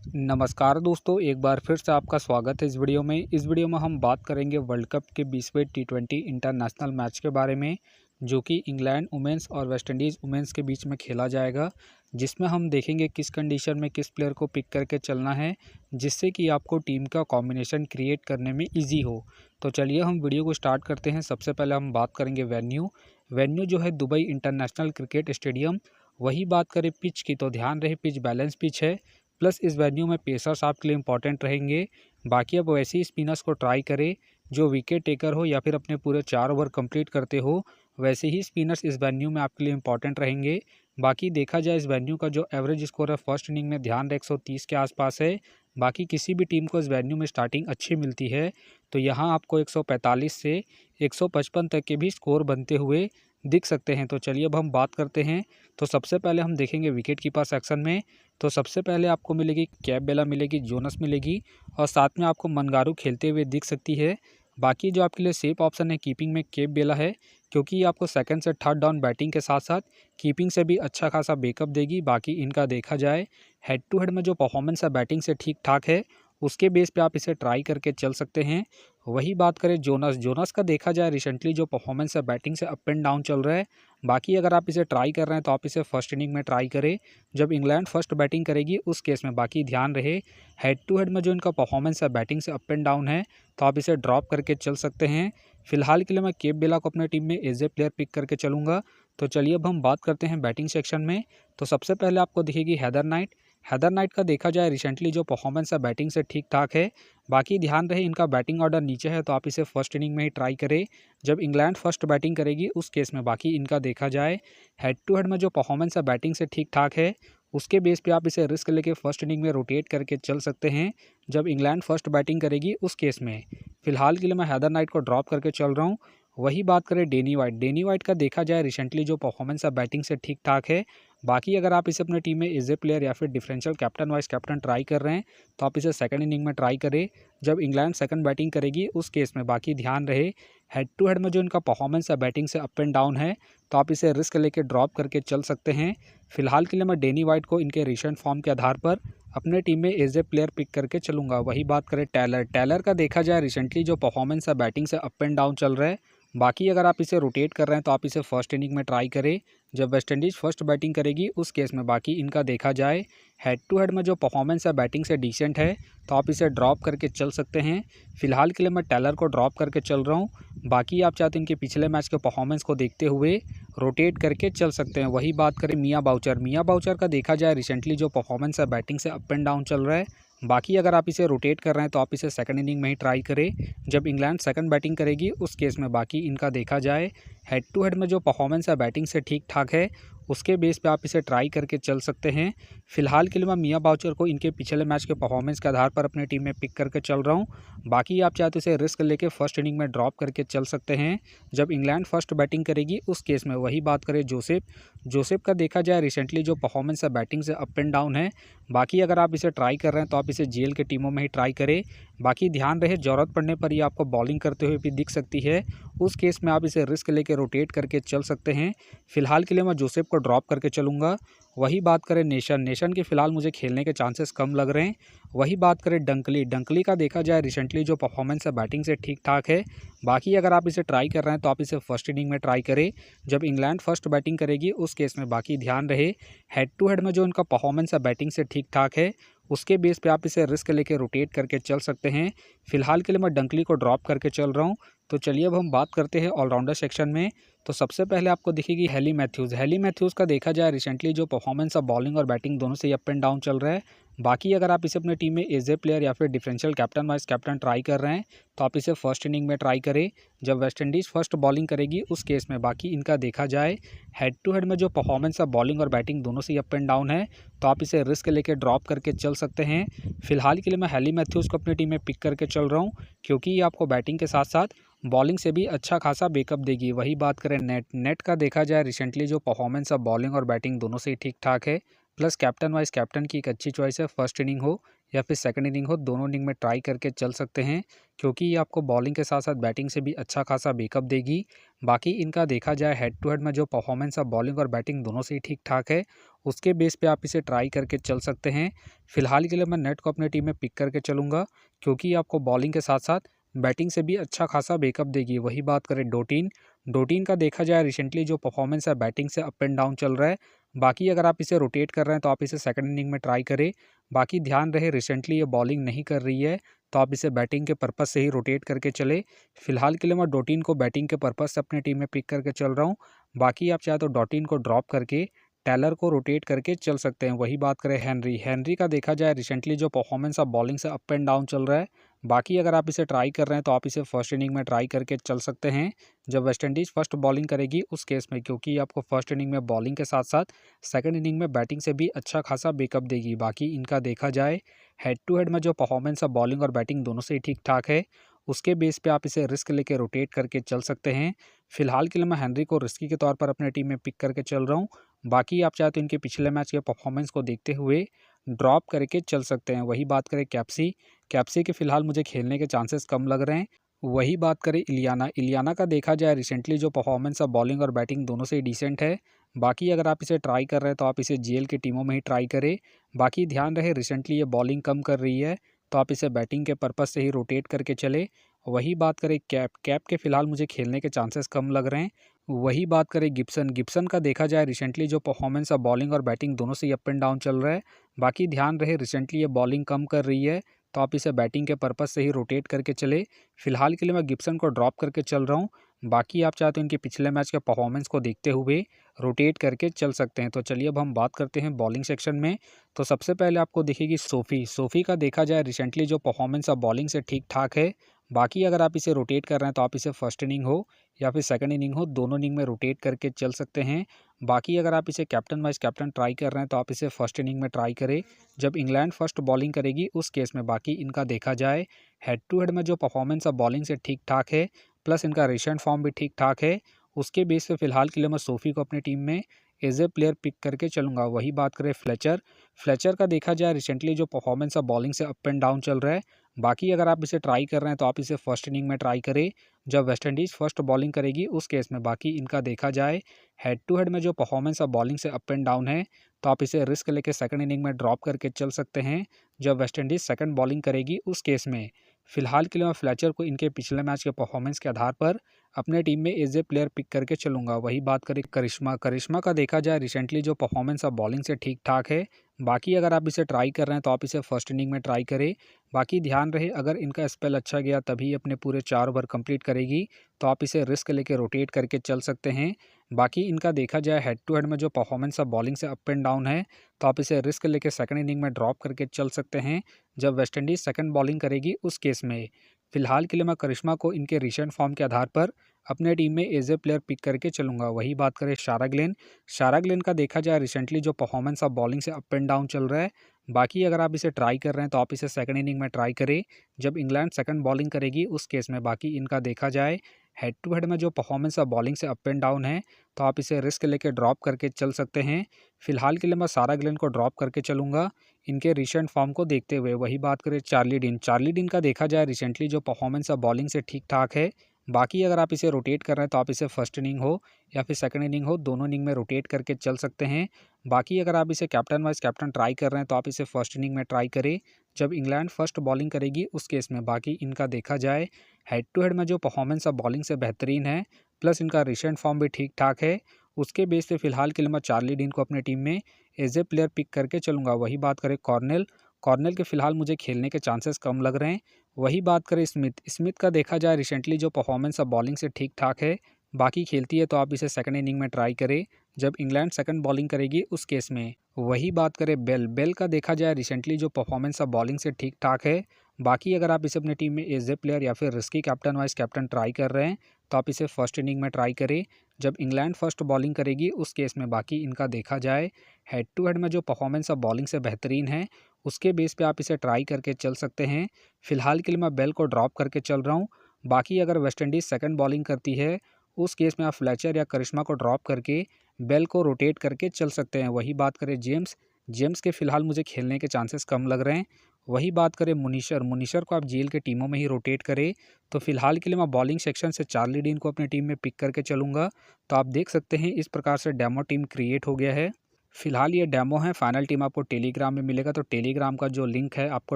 नमस्कार दोस्तों, एक बार फिर से आपका स्वागत है इस वीडियो में। इस वीडियो में हम बात करेंगे वर्ल्ड कप के 20वें टी20 इंटरनेशनल मैच के बारे में, जो कि इंग्लैंड वुमेन्स और वेस्ट इंडीज़ वुमेन्स के बीच में खेला जाएगा, जिसमें हम देखेंगे किस कंडीशन में किस प्लेयर को पिक करके चलना है, जिससे कि आपको टीम का कॉम्बिनेशन क्रिएट करने में ईजी हो। तो चलिए हम वीडियो को स्टार्ट करते हैं। सबसे पहले हम बात करेंगे वेन्यू जो है दुबई इंटरनेशनल क्रिकेट स्टेडियम। वही बात करें पिच की, तो ध्यान रहे पिच बैलेंस पिच है, प्लस इस वेन्यू में पेसर्स आपके लिए इंपॉर्टेंट रहेंगे। बाकी अब वैसे ही स्पिनर्स को ट्राई करें जो विकेट टेकर हो या फिर अपने पूरे 4 ओवर कंप्लीट करते हो, वैसे ही स्पिनर्स इस वेन्यू में आपके लिए इंपॉर्टेंट रहेंगे। बाकी देखा जाए इस वेन्यू का जो एवरेज स्कोर है फर्स्ट इनिंग में ध्यान रहे 130 के आसपास है। बाकी किसी भी टीम को इस वेन्यू में स्टार्टिंग अच्छी मिलती है, तो यहाँ आपको 145 से 155 तक के भी स्कोर बनते हुए दिख सकते हैं। तो चलिए अब हम बात करते हैं। तो सबसे पहले हम देखेंगे विकेट कीपर सेक्शन में। तो सबसे पहले आपको मिलेगी कैपबेला मिलेगी, जोनस मिलेगी और साथ में आपको मनगारू खेलते हुए दिख सकती है। बाकी जो आपके लिए सेफ ऑप्शन है कीपिंग में कैपबेला है, क्योंकि ये आपको सेकंड से थर्ड डाउन बैटिंग के साथ साथ कीपिंग से भी अच्छा खासा बैकअप देगी। बाकी इनका देखा जाए हेड टू हेड में जो परफॉर्मेंस है बैटिंग से ठीक ठाक है, उसके बेस पे आप इसे ट्राई करके चल सकते हैं। वही बात करें जोनस का देखा जाए रिसेंटली जो परफॉर्मेंस है बैटिंग से अप एंड डाउन चल रहा है। बाकी अगर आप इसे ट्राई कर रहे हैं तो आप इसे फर्स्ट इनिंग में ट्राई करें जब इंग्लैंड फर्स्ट बैटिंग करेगी उस केस में। बाकी ध्यान रहे हेड टू हेड में जो इनका परफॉर्मेंस है बैटिंग से अप एंड डाउन है, तो आप इसे ड्रॉप करके चल सकते हैं। फिलहाल के लिए मैं कैपबेला को अपने टीम में एज ए प्लेयर पिक करके चलूँगा। तो चलिए अब हम बात करते हैं बैटिंग सेक्शन में। तो सबसे पहले आपको दिखेगी हैदर नाइट का देखा जाए रिसेंटली जो परफॉर्मेंस है बैटिंग से ठीक ठाक है। बाकी ध्यान रहे इनका बैटिंग ऑर्डर नीचे है, तो आप इसे फर्स्ट इनिंग में ही ट्राई करें जब इंग्लैंड फर्स्ट बैटिंग करेगी उस केस में। बाकी इनका देखा जाए हेड टू हेड में जो परफॉर्मेंस है बैटिंग से ठीक ठाक है, उसके बेस पे आप इसे रिस्क लेके फर्स्ट इनिंग में रोटेट करके चल सकते हैं जब इंग्लैंड फर्स्ट बैटिंग करेगी उस केस में। फिलहाल के लिए मैं हैदर नाइट को ड्रॉप करके चल रहा हूँ। वही बात करें डेनी वाइट का देखा जाए रिसेंटली जो परफॉर्मेंस है बैटिंग से ठीक ठाक है। बाकी अगर आप इसे अपने टीम में एज ए प्लेयर या फिर differential captain vice captain try कर रहे हैं, तो आप इसे सेकंड इनिंग में ट्राई करें जब इंग्लैंड सेकंड बैटिंग करेगी उस केस में। बाकी ध्यान रहे हेड टू हेड में जो इनका परफॉर्मेंस है बैटिंग से अप एंड डाउन है, तो आप इसे रिस्क लेके ड्रॉप करके चल सकते हैं। फिलहाल के लिए मैं डेनी वाइट को इनके रिसेंट फॉर्म के आधार पर अपने टीम में एज ए प्लेयर पिक करके चलूँगा। वही बात करें टेलर का देखा जाए रिसेंटली जो परफॉर्मेंस है बैटिंग से अप एंड डाउन चल रहा है। बाकी अगर आप इसे रोटेट कर रहे हैं तो आप इसे फर्स्ट इनिंग में ट्राई करें जब वेस्ट इंडीज़ फर्स्ट बैटिंग करेगी उस केस में। बाकी इनका देखा जाए हेड टू हेड में जो परफॉर्मेंस है बैटिंग से डिसेंट है, तो आप इसे ड्रॉप करके चल सकते हैं। फिलहाल के लिए मैं टेलर को ड्रॉप करके चल रहा हूँ। बाकी आप चाहते हैं इनके पिछले मैच के परफॉर्मेंस को देखते हुए रोटेट करके चल सकते हैं। वही बात करें मियाँ बाउचर का देखा जाए रिसेंटली जो परफॉर्मेंस है बैटिंग से अप एंड डाउन चल रहा है। बाकी अगर आप इसे रोटेट कर रहे हैं तो आप इसे सेकंड इनिंग में ही ट्राई करें जब इंग्लैंड सेकंड बैटिंग करेगी उस केस में। बाकी इनका देखा जाए हेड टू हेड में जो परफॉर्मेंस है बैटिंग से ठीक ठाक है, उसके बेस पे आप इसे ट्राई करके चल सकते हैं। फिलहाल के लिए मैं मियाँ बाउचर को इनके पिछले मैच के परफॉर्मेंस के आधार पर अपनी टीम में पिक करके चल रहा हूँ। बाकी आप चाहे तो इसे रिस्क लेके फर्स्ट इनिंग में ड्रॉप करके चल सकते हैं जब इंग्लैंड फर्स्ट बैटिंग करेगी उस केस में। वही बात करें जोसेफ का देखा जाए रिसेंटली जो परफॉर्मेंस है बैटिंग से अप एंड डाउन है। बाकी अगर आप इसे ट्राई कर रहे हैं तो आप इसे जेल के टीमों में ही ट्राई करें। बाकी ध्यान रहे ज़रूरत पड़ने पर ये आपको बॉलिंग करते हुए भी दिख सकती है, उस केस में आप इसे रिस्क लेके रोटेट करके चल सकते हैं। फिलहाल के लिए मैं जोसेफ को ड्रॉप करके चलूँगा। वही बात करें नेशन के फिलहाल मुझे खेलने के चांसेस कम लग रहे हैं। वही बात करें डंकली का देखा जाए रिसेंटली जो परफॉर्मेंस है बैटिंग से ठीक ठाक है। बाकी अगर आप इसे ट्राई कर रहे हैं तो आप इसे फर्स्ट इनिंग में ट्राई करें जब इंग्लैंड फर्स्ट बैटिंग करेगी उस केस में। बाकी ध्यान रहे हेड टू हेड में जो इनका परफॉर्मेंस है बैटिंग से ठीक ठाक है, उसके बेस पे आप इसे रिस्क लेके रोटेट करके चल सकते हैं। फिलहाल के लिए मैं डंकली को ड्रॉप करके चल रहा हूँ। तो चलिए अब हम बात करते हैं ऑलराउंडर सेक्शन में। तो सबसे पहले आपको दिखेगी हेली मैथ्यूज़ का देखा जाए रिसेंटली जो परफॉर्मेंस है बॉलिंग और बैटिंग दोनों से ही अप एंड डाउन चल रहा है। बाकी अगर आप इसे अपने टीम में एज ए प्लेयर या फिर differential captain vice captain try कर रहे हैं, तो आप इसे फर्स्ट इनिंग में ट्राई करें जब वेस्ट इंडीज़ फर्स्ट बॉलिंग करेगी उस केस में। बाकी इनका देखा जाए हेड टू हेड में जो परफॉर्मेंस है बॉलिंग और बैटिंग दोनों से ही अप एंड डाउन है, तो आप इसे रिस्क लेके ड्रॉप करके चल सकते हैं। फिलहाल के लिए मैं हेली मैथ्यूज़ को अपनी टीम में पिक करके चल रहा हूँ, क्योंकि ये आपको बैटिंग के साथ साथ बॉलिंग से भी अच्छा खासा बैकअप देगी। वही बात करें नेट का देखा जाए रिसेंटली जो परफॉर्मेंस है बॉलिंग और बैटिंग दोनों से ही ठीक ठाक है, प्लस कैप्टन वाइस कैप्टन की एक अच्छी चॉइस है। फर्स्ट इनिंग हो या फिर सेकंड इनिंग हो, दोनों इनिंग में ट्राई करके चल सकते हैं, क्योंकि ये आपको बॉलिंग के साथ साथ बैटिंग से भी अच्छा खासा बैकअप देगी। बाकी इनका देखा जाए हेड टू हेड में जो परफॉर्मेंस है बॉलिंग और बैटिंग दोनों से ही ठीक-ठाक है, उसके बेस पे आप इसे ट्राई करके चल सकते हैं। फिलहाल के लिए मैं नेट को अपनी टीम में पिक करके चलूँगा, क्योंकि आपको बॉलिंग के साथ-साथ बैटिंग से भी अच्छा खासा बैकअप देगी। वही बात करें डोटिन, डोटिन का देखा जाए रिसेंटली जो परफॉर्मेंस है बैटिंग से अप एंड डाउन चल रहा है। बाकी अगर आप इसे रोटेट कर रहे हैं तो आप इसे सेकंड इनिंग में ट्राई करें। बाकी ध्यान रहे रिसेंटली ये बॉलिंग नहीं कर रही है, तो आप इसे बैटिंग के पर्पज़ से ही रोटेट करके चले। फिलहाल के लिए मैं डॉटिन को बैटिंग के पर्पज़ से अपनी टीम में पिक करके चल रहा हूँ। बाकी आप चाहे तो डॉटिन को ड्रॉप करके टेलर को रोटेट करके चल सकते हैं। वही बात करें हेनरी, हेनरी का देखा जाए रिसेंटली जो परफॉर्मेंस है बॉलिंग से अप एंड डाउन चल रहा है। बाकी अगर आप इसे ट्राई कर रहे हैं तो आप इसे फर्स्ट इनिंग में ट्राई करके चल सकते हैं, जब वेस्ट इंडीज़ फर्स्ट बॉलिंग करेगी उस केस में, क्योंकि आपको फर्स्ट इनिंग में बॉलिंग के साथ साथ सेकंड इनिंग में बैटिंग से भी अच्छा खासा बैकअप देगी। बाकी इनका देखा जाए हेड टू हेड में जो परफॉर्मेंस है बॉलिंग और बैटिंग दोनों से ही ठीक-ठाक है, उसके बेस पे आप इसे रिस्क लेके रोटेट करके चल सकते हैं। फिलहाल के लिए मैं हेनरी को रिस्की के तौर पर अपनी टीम में पिक करके चल रहा हूँ। बाकी आप चाहे तो इनके पिछले मैच के परफॉर्मेंस को देखते हुए ड्रॉप करके चल सकते हैं। वही बात करें कैप्सी, कैप्सी के फिलहाल मुझे खेलने के चांसेस कम लग रहे हैं। वही बात करें इलियाना, इलियाना का देखा जाए रिसेंटली जो परफॉर्मेंस है बॉलिंग और बैटिंग दोनों से ही डिसेंट है। बाकी अगर आप इसे ट्राई कर रहे हैं तो आप इसे जीएल की टीमों में ही ट्राई करें। बाकी ध्यान रहे रिसेंटली ये बॉलिंग कम कर रही है, तो आप इसे बैटिंग के पर्पज़ से ही रोटेट करके चले। वही बात करें कैप, कैप के फिलहाल मुझे खेलने के चांसेस कम लग रहे हैं। वही बात करें गिब्सन, गिब्सन का देखा जाए रिसेंटली जो परफॉर्मेंस है बॉलिंग और बैटिंग दोनों से ही अप एंड डाउन चल रहा है। बाकी ध्यान रहे रिसेंटली ये बॉलिंग कम कर रही है, तो आप इसे बैटिंग के पर्पज़ से ही रोटेट करके चले। फिलहाल के लिए मैं गिब्सन को ड्रॉप करके चल रहा हूँ। बाकी आप चाहे तो इनके पिछले मैच के परफॉर्मेंस को देखते हुए रोटेट करके चल सकते हैं। तो चलिए अब हम बात करते हैं बॉलिंग सेक्शन में। तो सबसे पहले आपको दिखेगी सोफ़ी, सोफ़ी का देखा जाए रिसेंटली जो परफॉर्मेंस है बॉलिंग से ठीक-ठाक है। बाकी अगर आप इसे रोटेट कर रहे हैं तो आप इसे फर्स्ट इनिंग हो या फिर सेकंड इनिंग हो, दोनों इनिंग में रोटेट करके चल सकते हैं। बाकी अगर आप इसे कैप्टन वाइस कैप्टन ट्राई कर रहे हैं तो आप इसे फर्स्ट इनिंग में ट्राई करें, जब इंग्लैंड फर्स्ट बॉलिंग करेगी उस केस में। बाकी इनका देखा जाए हेड टू हेड में जो परफॉर्मेंस है बॉलिंग से ठीक-ठाक है, प्लस इनका रिसेंट फॉर्म भी ठीक-ठाक है। उसके बेस पे फिलहाल के लिए मैं सोफ़ी को अपनी टीम में एज ए प्लेयर पिक करके चलूँगा। वही बात करें फ्लेचर, फ्लेचर का देखा जाए रिसेंटली जो परफॉर्मेंस है बॉलिंग से अप एंड डाउन चल रहा है। बाकी अगर आप इसे ट्राई कर रहे हैं तो आप इसे फर्स्ट इनिंग में ट्राई करें, जब वेस्ट इंडीज़ फर्स्ट बॉलिंग करेगी उस केस में। बाकी इनका देखा जाए हेड टू हेड में जो परफॉर्मेंस है बॉलिंग से अप एंड डाउन है, तो आप इसे रिस्क लेके सेकंड इनिंग में ड्रॉप करके चल सकते हैं, जब वेस्ट इंडीज़ सेकंड बॉलिंग करेगी उस केस में। फिलहाल के लिए मैं फ्लेचर को इनके पिछले मैच के परफॉर्मेंस के आधार पर अपने टीम में एज ए प्लेयर पिक करके चलूँगा। वही बात करें करिश्मा, करिश्मा का देखा जाए रिसेंटली जो परफॉर्मेंस है बॉलिंग से ठीक-ठाक है। बाकी अगर आप इसे ट्राई कर रहे हैं तो आप इसे फर्स्ट इनिंग में ट्राई करें। बाकी ध्यान रहे अगर इनका स्पेल अच्छा गया तभी अपने पूरे 4 ओवर कंप्लीट करेगी, तो आप इसे रिस्क लेके रोटेट करके चल सकते हैं। बाकी इनका देखा जाए हेड टू हेड में जो परफॉर्मेंस है बॉलिंग से अप एंड डाउन है, तो आप इसे रिस्क लेके सेकंड इनिंग में ड्रॉप करके चल सकते हैं, जब वेस्ट इंडीज़ सेकंड बॉलिंग करेगी उस केस में। फिलहाल के लिए मैं करिश्मा को इनके रिसेंट फॉर्म के आधार पर अपने टीम में एज ए प्लेयर पिक करके चलूँगा। वही बात करें शारा ग्लेन, शारा ग्लेन का देखा जाए रिसेंटली जो परफॉर्मेंस है बॉलिंग से अप एंड डाउन चल रहा है। बाकी अगर आप इसे ट्राई कर रहे हैं तो आप इसे सेकंड इनिंग में ट्राई करें, जब इंग्लैंड सेकंड बॉलिंग करेगी उस केस में। बाकी इनका देखा जाए हेड टू हेड में जो परफॉर्मेंस है बॉलिंग से अप एंड डाउन है, तो आप इसे रिस्क लेके ड्रॉप करके चल सकते हैं। फिलहाल के लिए मैं सारा ग्लेन को ड्रॉप करके चलूँगा, इनके रिसेंट फॉर्म को देखते हुए। वही बात करें चार्ली डीन, चार्ली डीन का देखा जाए रिसेंटली जो परफॉर्मेंस है बॉलिंग से ठीक-ठाक है। बाकी अगर आप इसे रोटेट कर रहे हैं तो आप इसे फर्स्ट इनिंग हो या फिर सेकंड इनिंग हो, दोनों इनिंग में रोटेट करके चल सकते हैं। बाकी अगर आप इसे कैप्टन वाइस कैप्टन ट्राई कर रहे हैं तो आप इसे फर्स्ट इनिंग में ट्राई करें, जब इंग्लैंड फर्स्ट बॉलिंग करेगी उस केस में। बाकी इनका देखा जाए हेड टू हेड में जो परफॉर्मेंस है बॉलिंग से बेहतरीन है, प्लस इनका रिसेंट फॉर्म भी ठीक-ठाक है। उसके बेस पे फिलहाल के लिए मैं चार्ली डीन को अपनी टीम में एज ए प्लेयर पिक करके चलूँगा। वही बात करें कॉर्नेल, कॉर्नेल के फिलहाल मुझे खेलने के चांसेस कम लग रहे हैं। वही बात करें स्मिथ, स्मिथ का देखा जाए रिसेंटली जो परफॉर्मेंस है बॉलिंग से ठीक-ठाक है। बाकी खेलती है तो आप इसे सेकंड इनिंग में ट्राई करें, जब इंग्लैंड सेकंड बॉलिंग करेगी उस केस में। वही बात करें बेल, बेल का देखा जाए रिसेंटली जो परफॉर्मेंस है बॉलिंग से ठीक-ठाक है। बाकी अगर आप इसे अपनी टीम में एज ए प्लेयर या फिर risky captain vice captain try कर रहे हैं, तो आप इसे फर्स्ट इनिंग में ट्राई करें, जब इंग्लैंड फर्स्ट बॉलिंग करेगी उस केस में। बाकी इनका देखा जाए हेड टू हेड में जो परफॉर्मेंस है बॉलिंग से बेहतरीन है, उसके बेस पे आप इसे ट्राई करके चल सकते हैं। फिलहाल के लिए मैं बेल को ड्रॉप करके चल रहा हूँ। बाकी अगर वेस्ट इंडीज़ सेकंड बॉलिंग करती है, उस केस में आप फ्लेचर या करिश्मा को ड्रॉप करके बेल को रोटेट करके चल सकते हैं। वही बात करें जेम्स, जेम्स के फिलहाल मुझे खेलने के चांसेस कम लग रहे हैं। वही बात करें मुनीशर को आप जीएल के टीमों में ही रोटेट करें, तो फिलहाल के लिए मैं बॉलिंग सेक्शन से चार्ली डीन को अपनी टीम में पिक करके चलूँगा। तो आप देख सकते हैं इस प्रकार से डेमो टीम क्रिएट हो गया है। फिलहाल ये डेमो है, फाइनल टीम आपको टेलीग्राम में मिलेगा, तो टेलीग्राम का जो लिंक है आपको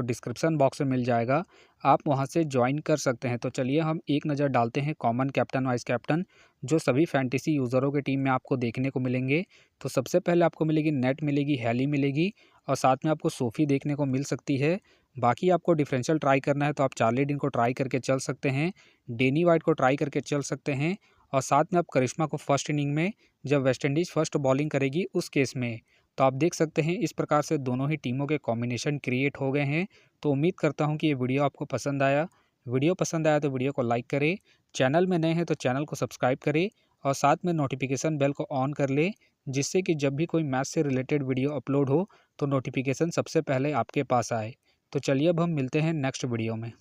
डिस्क्रिप्शन बॉक्स में मिल जाएगा, आप वहां से ज्वाइन कर सकते हैं। तो चलिए हम एक नज़र डालते हैं कॉमन कैप्टन वाइस कैप्टन जो सभी फैंटेसी यूज़रों के टीम में आपको देखने को मिलेंगे। तो सबसे पहले आपको मिलेगी नेट मिलेगी, हैली मिलेगी और साथ में आपको सोफ़ी देखने को मिल सकती है। बाकी आपको डिफरेंशियल ट्राई करना है तो आप चार्ली डीन को ट्राई करके चल सकते हैं, डेनी वाइट को ट्राई करके चल सकते हैं और साथ में आप करिश्मा को फर्स्ट इनिंग में जब वेस्ट इंडीज़ फर्स्ट बॉलिंग करेगी उस केस में। तो आप देख सकते हैं इस प्रकार से दोनों ही टीमों के कॉम्बिनेशन क्रिएट हो गए हैं। तो उम्मीद करता हूं कि ये वीडियो आपको पसंद आया। वीडियो पसंद आया तो वीडियो को लाइक करें, चैनल में नए हैं तो चैनल को सब्सक्राइब करें और साथ में नोटिफिकेशन बेल को ऑन कर ले, जिससे कि जब भी कोई मैच से रिलेटेड वीडियो अपलोड हो तो नोटिफिकेशन सबसे पहले आपके पास आए। तो चलिए अब हम मिलते हैं नेक्स्ट वीडियो में।